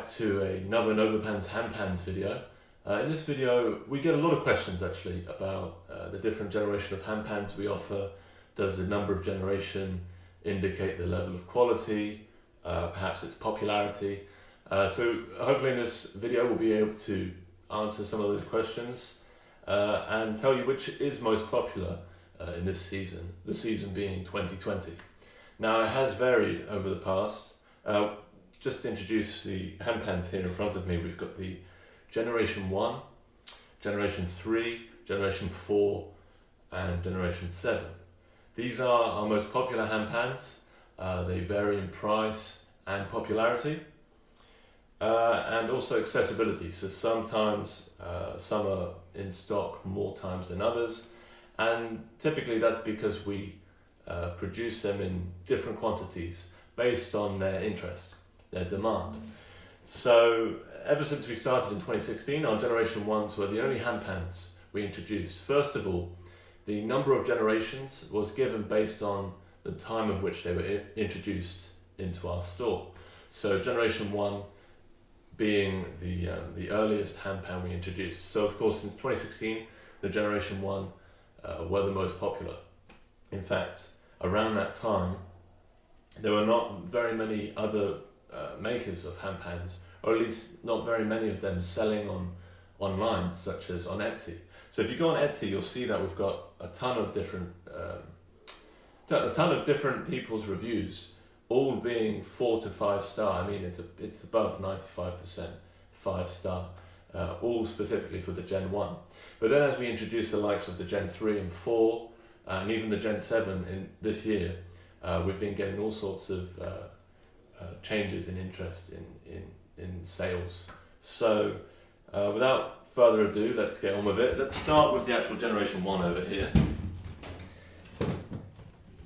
back to another NovaPans Handpans video. In this video we get a lot of questions actually about the different generation of handpans we offer. Does the number of generation indicate the level of quality, perhaps its popularity? So hopefully in this video we'll be able to answer some of those questions and tell you which is most popular in this season, the season being 2020. Now it has varied over the past. Just to introduce the handpans here in front of me, we've got the Generation 1, Generation 3, Generation 4 and Generation 7. These are our most popular handpans. They vary in price and popularity and also accessibility. So sometimes some are in stock more times than others, and typically that's because we produce them in different quantities based on their interest, their demand. So ever since we started in 2016, our Generation 1s were the only handpans we introduced. First of all, the number of generations was given based on the time of which they were introduced into our store. So Generation 1 being the earliest handpan we introduced. So of course since 2016, the Generation 1 were the most popular. In fact, around that time, there were not very many other makers of handpans, or at least not very many of them selling online, such as on Etsy. So if you go on Etsy, you'll see that we've got a ton of different people's reviews, all being 4 to 5 star. I mean, it's above 95% 5 star, all specifically for the Gen 1. But then as we introduce the likes of the Gen 3 and 4, and even the Gen 7 in this year, we've been getting all sorts of changes in interest in sales. So without further ado, let's get on with it. Let's start with the actual Generation 1 over here.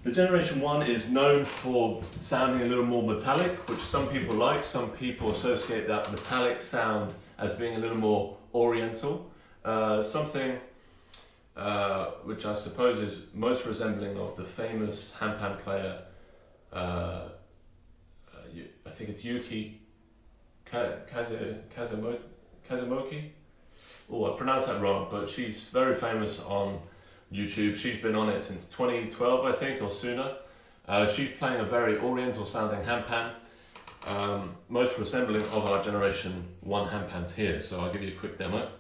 The Generation 1 is known for sounding a little more metallic, which some people like. Some people associate that metallic sound as being a little more oriental. Something which I suppose is most resembling of the famous handpan player, I think it's Yuki Kazumoki. Oh, I pronounced that wrong, but she's very famous on YouTube. She's been on it since 2012, I think, or sooner. She's playing a very oriental sounding handpan, most resembling of our Generation 1 handpans here. So I'll give you a quick demo.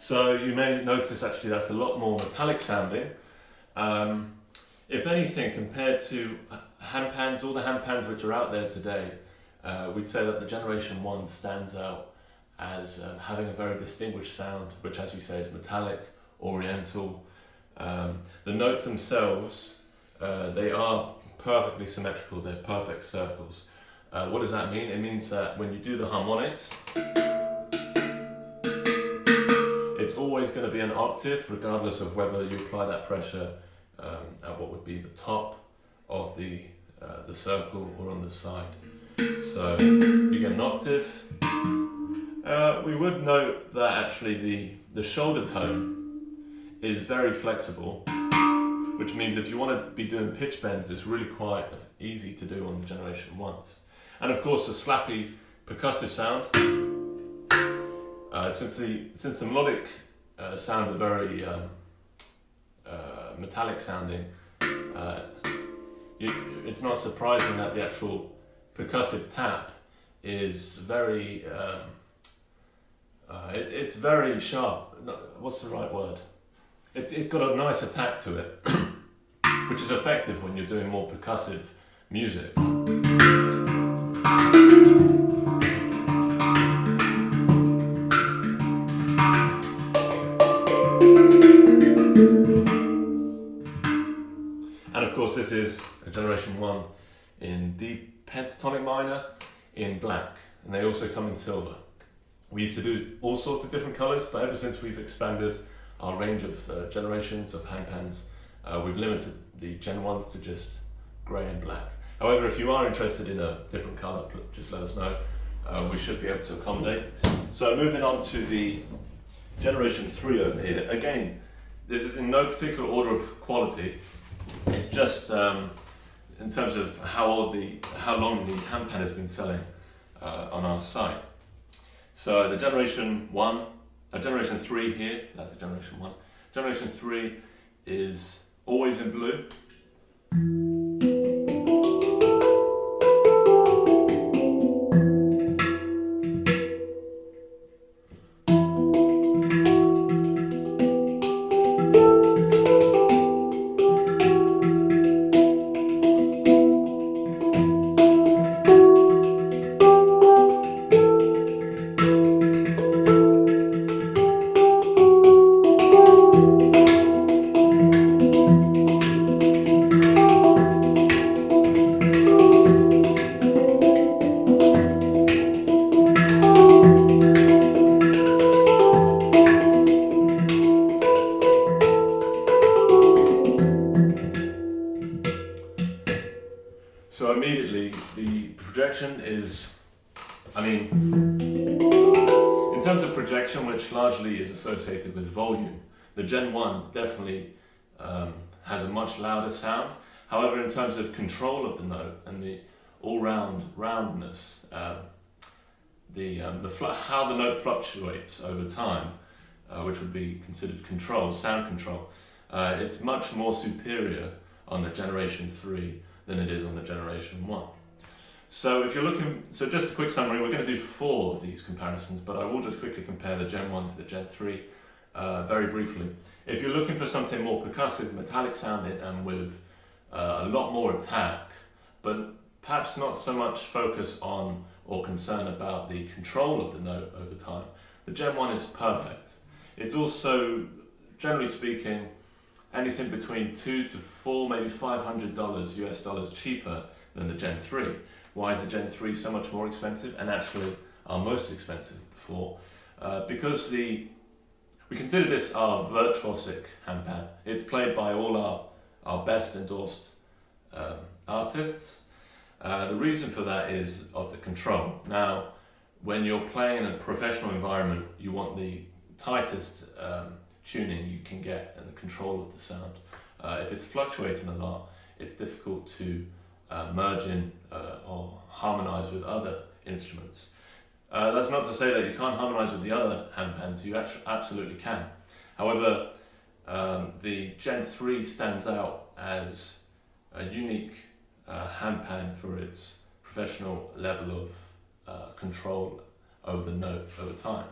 So you may notice actually that's a lot more metallic sounding. If anything, compared to handpans, all the handpans which are out there today, we'd say that the Generation 1 stands out as having a very distinguished sound, which, as we say, is metallic, oriental. The notes themselves, they are perfectly symmetrical, they're perfect circles. What does that mean? It means that when you do the harmonics, it's always going to be an octave, regardless of whether you apply that pressure at what would be the top of the circle or on the side. So you get an octave. We would note that actually the shoulder tone is very flexible, which means if you want to be doing pitch bends, it's really quite easy to do on the Generation 1s. And of course the slappy percussive sound. Since the melodic sounds are very metallic sounding, it's not surprising that the actual percussive tap is very, it's very sharp. What's the right word? It's got a nice attack to it, which is effective when you're doing more percussive music. one in D pentatonic minor in black, and they also come in silver. We used to do all sorts of different colours, but ever since we've expanded our range of generations of handpans, we've limited the Gen 1s to just grey and black. However, if you are interested in a different colour, just let us know. We should be able to accommodate. So moving on to the Generation 3 over here. Again, this is in no particular order of quality. It's just in terms of how long the handpan has been selling on our site. So the Generation 1, Generation 3 here, that's a Generation 1. Generation 3 is always in blue. So immediately the projection is, in terms of projection, which largely is associated with volume, the Gen 1 definitely has a much louder sound. However, in terms of control of the note and the all-round roundness, how the note fluctuates over time, which would be considered sound control, it's much more superior on the Generation 3 than it is on the Generation 1. So if you're looking, so just a quick summary, we're going to do 4 of these comparisons, but I will just quickly compare the Gen 1 to the Gen 3 very briefly. If you're looking for something more percussive, metallic sounding, and with a lot more attack, but perhaps not so much focus on or concern about the control of the note over time, the Gen 1 is perfect. It's also, generally speaking, anything between $200 to $400, maybe $500 US dollars cheaper than the Gen 3. Why is the Gen 3 so much more expensive, and actually our most expensive before? Because we consider this our virtuosic handpan. It's played by all our best endorsed artists. The reason for that is of the control. Now, when you're playing in a professional environment, you want the tightest tuning you can get and the control of the sound. If it's fluctuating a lot, it's difficult to merge in or harmonize with other instruments. That's not to say that you can't harmonize with the other handpans, you absolutely can. However, the Gen 3 stands out as a unique handpan for its professional level of control over the note over time.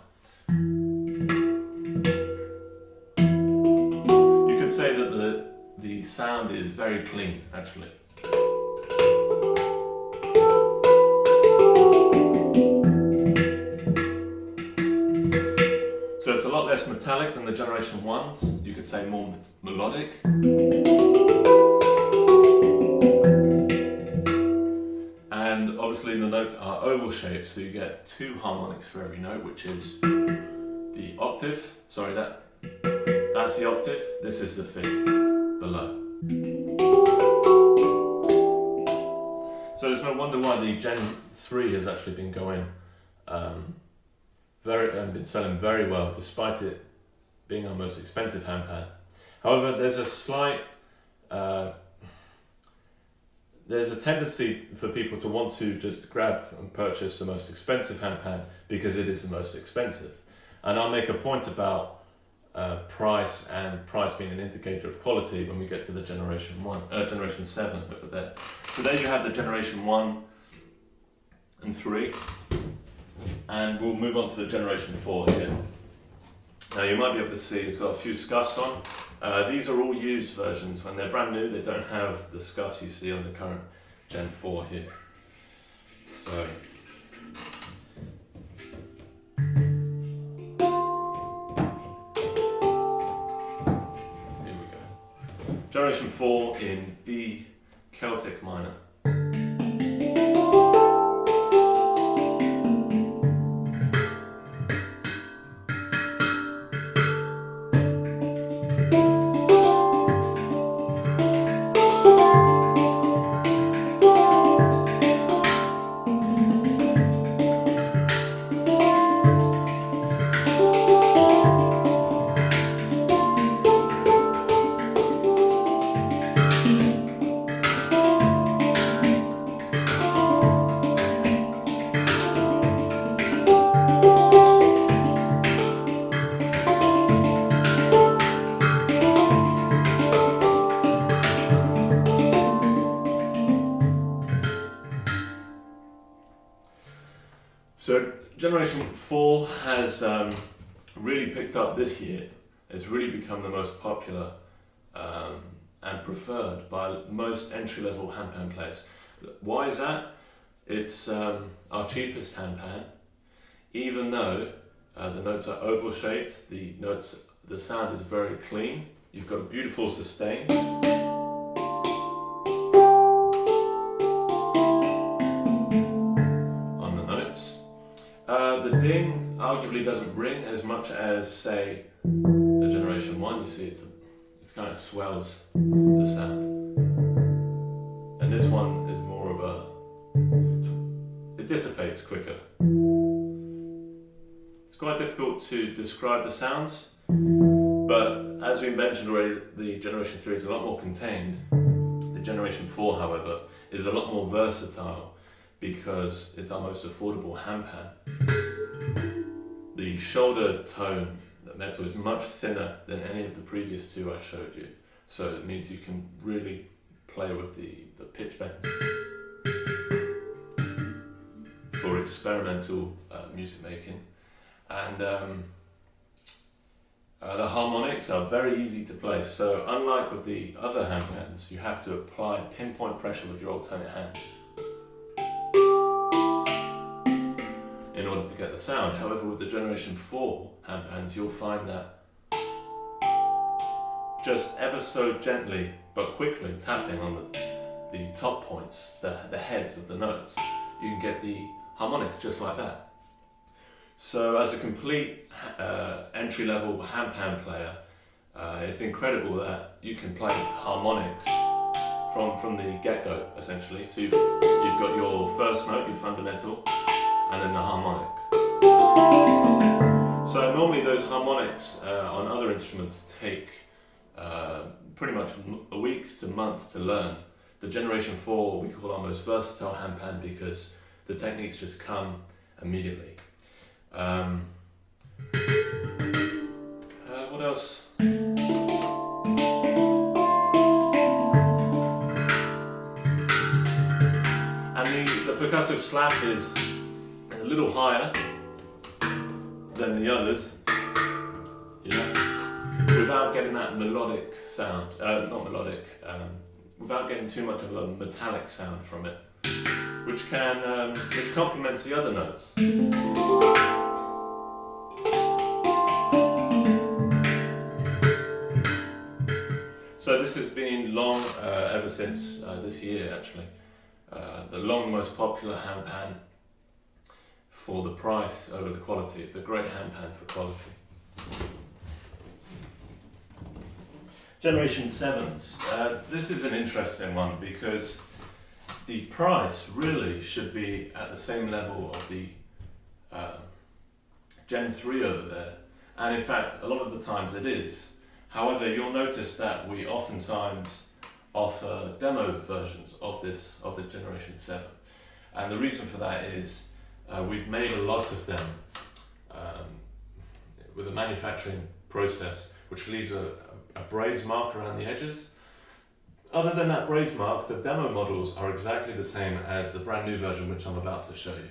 You could say that the sound is very clean, actually. So it's a lot less metallic than the Generation 1s, you could say more melodic. And obviously the notes are oval shaped, so you get 2 harmonics for every note, which is the octave, sorry, that's the octave, this is the 5th below. So there's no wonder why the Gen 3 has actually been going been selling very well, despite it being our most expensive handpan. However, there's a slight there's a tendency for people to want to just grab and purchase the most expensive handpan because it is the most expensive. And I'll make a point about price, and price being an indicator of quality when we get to the Generation 7 over there. So there you have the Generation 1 and 3, and we'll move on to the Generation 4 here. Now you might be able to see it's got a few scuffs on. These are all used versions. When they're brand new, they don't have the scuffs you see on the current Gen 4 here. So here we go. Generation 4 in D Celtic minor. So Generation 4 has really picked up this year. It's really become the most popular and preferred by most entry-level handpan players. Why is that? It's our cheapest handpan, even though the notes are oval shaped, the sound is very clean. You've got a beautiful sustain. On the notes. The ding arguably doesn't ring as much as, say, the Generation 1. You see, it kind of swells the sound. And this one is more of it dissipates quicker. It's quite difficult to describe the sounds, but as we mentioned already, the Generation 3 is a lot more contained. The Generation 4, however, is a lot more versatile because it's our most affordable handpan. The shoulder tone, the metal, is much thinner than any of the previous two I showed you, so it means you can really play with the pitch bends for experimental music making. And the harmonics are very easy to play, so unlike with the other handpans, you have to apply pinpoint pressure with your alternate hand in order to get the sound. However, with the Generation 4 handpans, you'll find that just ever so gently but quickly tapping on the top points, the heads of the notes, you can get the harmonics just like that. So as a complete entry-level handpan player, it's incredible that you can play harmonics from the get-go, essentially. So you've got your first note, your fundamental, and then the harmonic. So normally those harmonics on other instruments take pretty much weeks to months to learn. The Generation 4 we call our most versatile handpan because the techniques just come immediately. What else? And the percussive slap is a little higher than the others, without getting that melodic sound, without getting too much of a metallic sound from it, which complements the other notes. So this has been long, ever since this year actually, the most popular handpan for the price over the quality. It's a great handpan for quality. Generation 7s. This is an interesting one because the price really should be at the same level of the Gen 3 over there, and in fact a lot of the times it is. However, you'll notice that we oftentimes offer demo versions of the Generation 7, and the reason for that is we've made a lot of them with a manufacturing process which leaves a braze mark around the edges. Other than that braze mark, the demo models are exactly the same as the brand new version which I'm about to show you.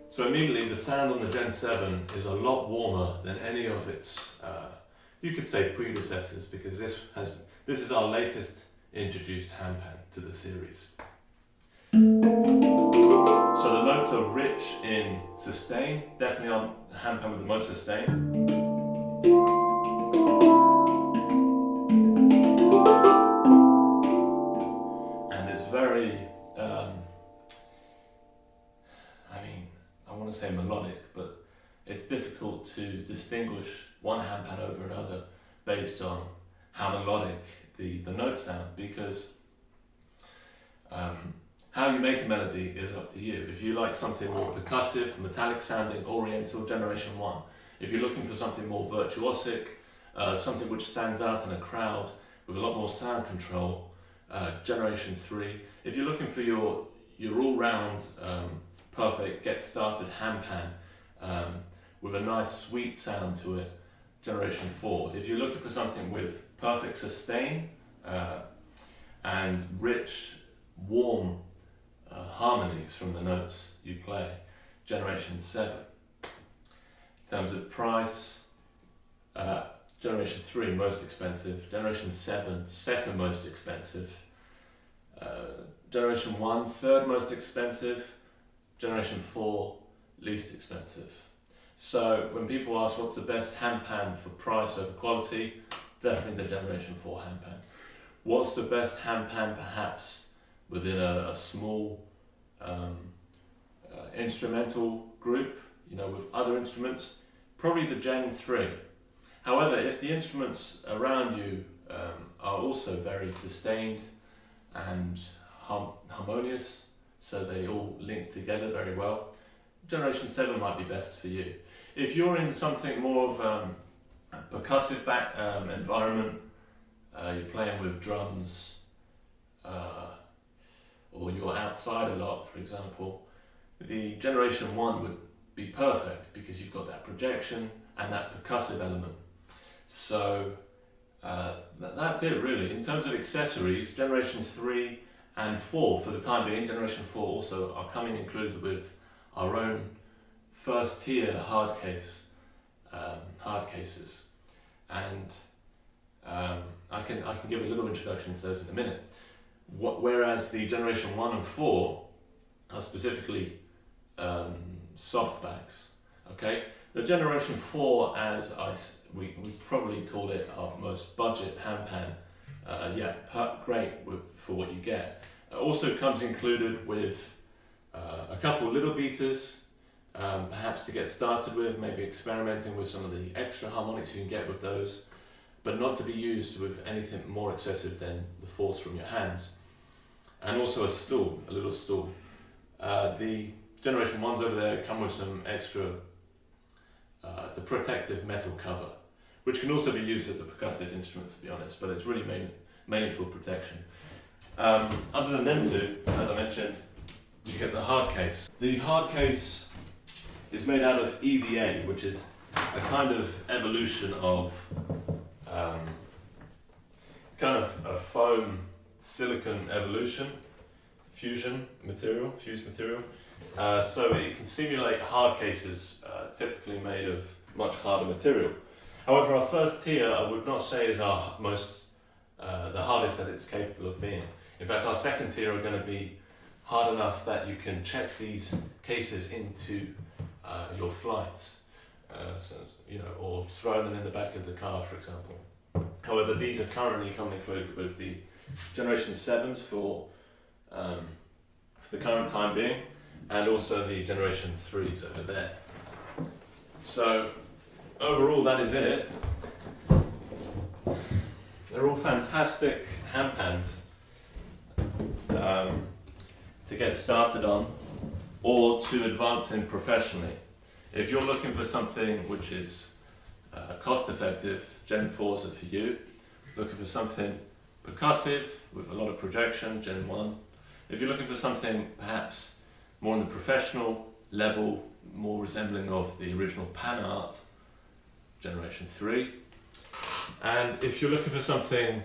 So immediately the sound on the Gen 7 is a lot warmer than any of its, you could say, predecessors, because this is our latest introduced handpan to the series. So the notes are rich in sustain, definitely our handpan with the most sustain. And it's very, I want to say melodic, but it's difficult to distinguish one handpan over another based on how melodic the notes sound, because how you make a melody is up to you. If you like something more percussive, metallic sounding, oriental, Generation 1. If you're looking for something more virtuosic, something which stands out in a crowd with a lot more sound control, Generation 3. If you're looking for your all-round perfect get-started handpan with a nice sweet sound to it, generation 4. If you're looking for something with perfect sustain and rich, warm harmonies from the notes you play, generation 7. In terms of price, generation 3 most expensive, generation 7 second most expensive, generation 1 third most expensive, generation 4 least expensive. So when people ask what's the best handpan for price over quality, definitely the generation 4 handpan. What's the best handpan perhaps within a small instrumental group, with other instruments? Probably the Gen 3. However, if the instruments around you are also very sustained and harmonious, so they all link together very well, generation 7 might be best for you. If you're in something more of a percussive environment, you're playing with drums, or you're outside a lot, for example, the generation 1 would be perfect because you've got that projection and that percussive element. So that's it really. In terms of accessories, generation 3 and 4 for the time being, generation 4 also are coming included with our own first tier hard cases, and I can give a little introduction to those in a minute. Whereas the generation 1 and 4 are specifically soft bags. Okay, the generation 4, as we probably call it our most budget handpan. Great for what you get. It also comes included with a couple little beaters, perhaps to get started with, maybe experimenting with some of the extra harmonics you can get with those, but not to be used with anything more excessive than the force from your hands. And also a little stool. The generation 1s over there come with some extra, it's a protective metal cover, which can also be used as a percussive instrument, to be honest, but it's really mainly for protection. Other than them two, as I mentioned, you get the hard case. The hard case is made out of EVA, which is a kind of evolution of kind of a foam silicon evolution, fused material. So it can simulate hard cases typically made of much harder material. However, our first tier I would not say is our most the hardest that it's capable of being. In fact, our second tier are going to be hard enough that you can check these cases into your flights, or throw them in the back of the car, for example. However, these are currently coming included with the generation 7s for the current time being, and also the generation 3s over there. So overall, that is it. They're all fantastic handpans to get started on or to advance in professionally. If you're looking for something which is cost effective, Gen 4s are for you. Looking for something percussive with a lot of projection, Gen 1. If you're looking for something perhaps more on the professional level, more resembling of the original pan art, generation 3. And if you're looking for something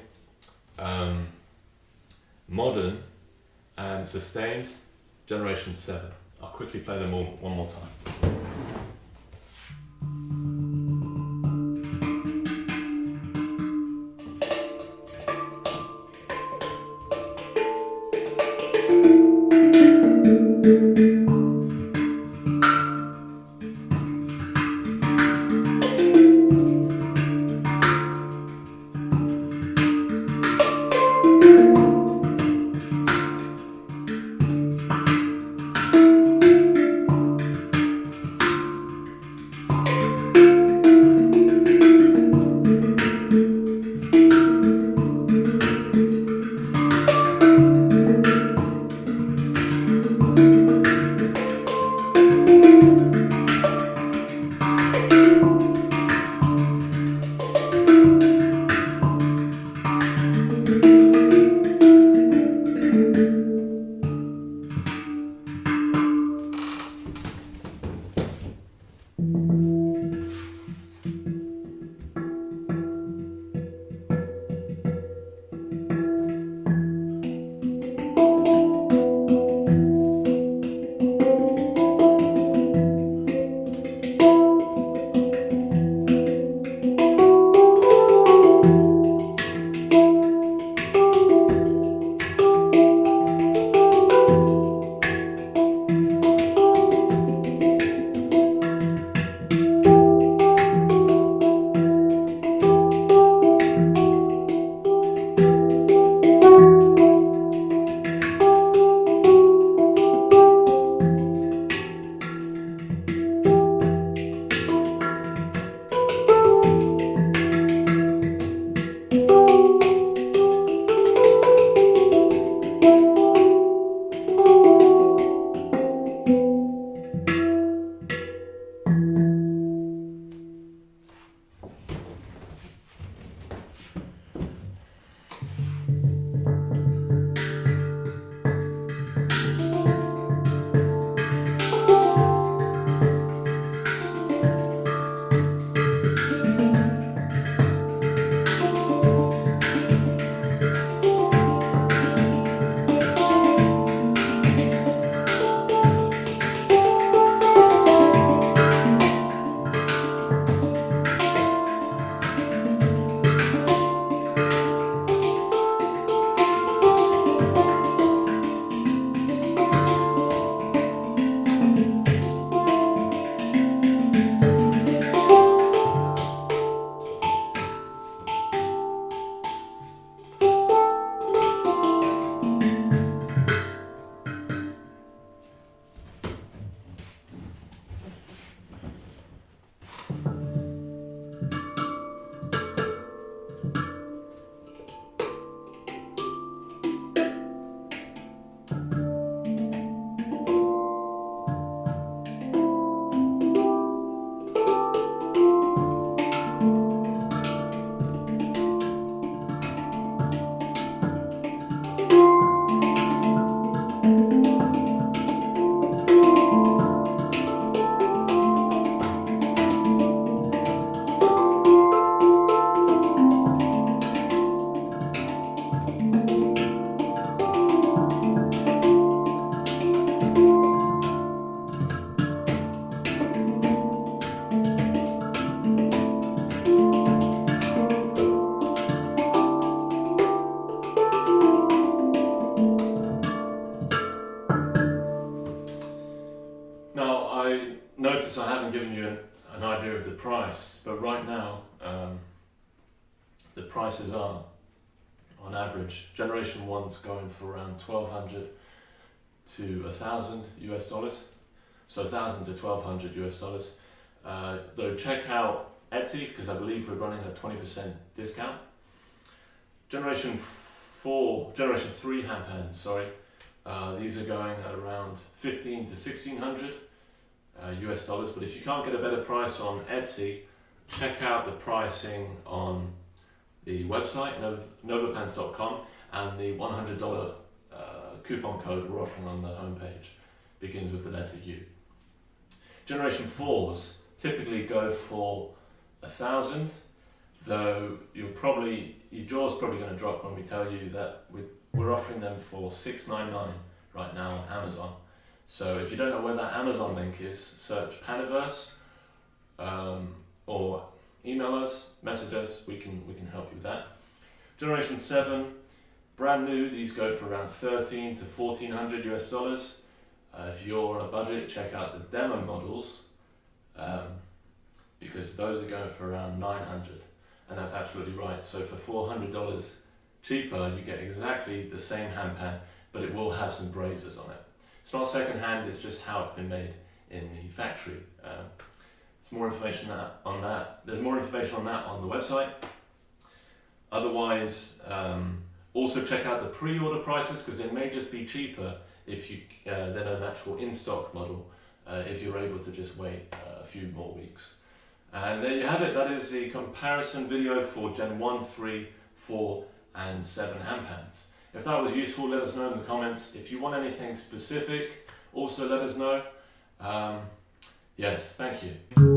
modern and sustained, generation 7. I'll quickly play them all one more time. prices are on average. Generation 1's going for around 1,200 to 1,000 US dollars. So 1,000 to 1,200 US dollars. Though check out Etsy, because I believe we're running a 20% discount. Generation 3 handpans, sorry. These are going at around 1,500 to 1,600 US dollars. But if you can't get a better price on Etsy, check out the pricing on the website, NovaPans.com, and the $100 coupon code we're offering on the homepage begins with the letter U. Generation 4s typically go for 1,000, though your jaw's probably going to drop when we tell you that we're offering them for $6.99 right now on Amazon. So if you don't know where that Amazon link is, search Paniverse, or email us, message us, we can help you with that. Generation 7, brand new, these go for around 1,300 to 1,400 US dollars. If you're on a budget, check out the demo models, because those are going for around 900, and that's absolutely right. So for $400 cheaper, you get exactly the same handpan, but it will have some brazers on it. It's not second hand, it's just how it's been made in the factory. There's more information on that. There's more information on that on the website. Otherwise, also check out the pre-order prices, because they may just be cheaper if you than an actual in-stock model, if you're able to just wait a few more weeks. And there you have it. That is the comparison video for Gen 1, 3, 4 and 7 handpans. If that was useful, let us know in the comments. If you want anything specific, also let us know. Yes, thank you.